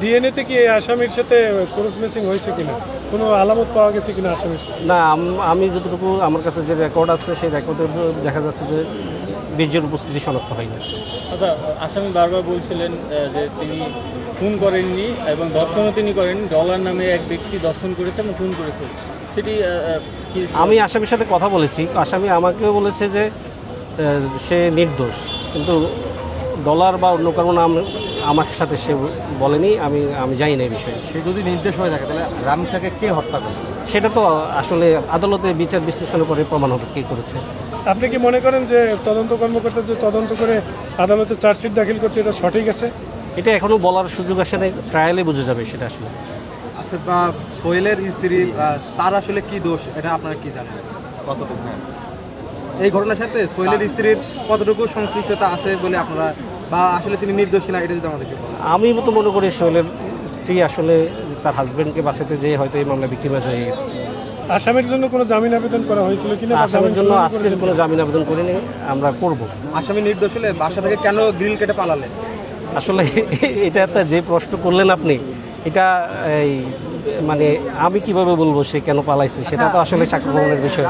DNA তে কি এই আসামির সাথে ক্রস ম্যাচিং হয়েছে কিনা, কোনো আলামত পাওয়া গেছে কিনা আসামির সাথে? না, আমি যতটুকু আমার কাছে যে রেকর্ড আছে সেই রেকর্ডে দেখা যাচ্ছে যে বীর্যের উপস্থিতি শনাক্ত হয়নি। আচ্ছা, আসামি বারবার বলছিলেন যে তিনি খুন করেননি এবং দর্শনও তিনি করেননি। ডলার নামে এক ব্যক্তি দর্শন করেছে এবং খুন করেছে, সেটি কি? আমি আসামির সাথে কথা বলেছি, আসামি আমাকেও বলেছে যে সে নির্দোষ, কিন্তু ডলার বা অন্য কারো নাম আমার সাথে সে বলেনি। আমি জানি না এই বিষয়ে। সে যদি নির্দেশ হয়ে থাকে তাহলে রামিসাকে কে হত্যা করেছে? সেটা তো আসলে আদালতে বিচার বিশ্লেষণের পরে প্রমাণ হবে কে করেছে। আপনি কি মনে করেন যে তদন্ত কর্মকর্তা যে তদন্ত করে আদালতে চার্জশিট দাখিল করছে এটা সঠিক আছে? এটা এখনও বলার সুযোগ আসে নাই, ট্রায়ালে বোঝা যাবে সেটা আসলে। আচ্ছা, সোহেলের স্ত্রী তার আসলে কি দোষ এটা আপনারা কি জানেন কতটুকু? এই ঘটনার সাথে সোহেলের স্ত্রীর কতটুকু সংশ্লিষ্টতা আছে বলে আপনারা, বা আসলে তিনি নির্দোষ কিনা এটা যদি আমাদেরকে বলেন। আমি তো মনে করি সোহেলের স্ত্রী আসলে তার হাজবেন্ডকে বাঁচাতে যেয়ে হয়তো এই মামলা ভিক্টিমাইজ হয়ে গেছে। আসামির জন্য কোনো জামিন আবেদন করা হয়েছিল কিনা? বা আসামের জামিন জন্য শুনানি আজকে করেছেন? কোনো জামিন আবেদন করিনি, আমরা করব। আসামি নির্দোষ হলে বাসা থেকে কেন গ্রিল কেটে পালালেন? আসলে এটা একটা যে প্রশ্ন করলেন আপনি, এটা এই মানে আমি কিভাবে বলবো সে কেন পালাইছে, সেটা তো আসলে সাক্ষ্য প্রমাণের বিষয়।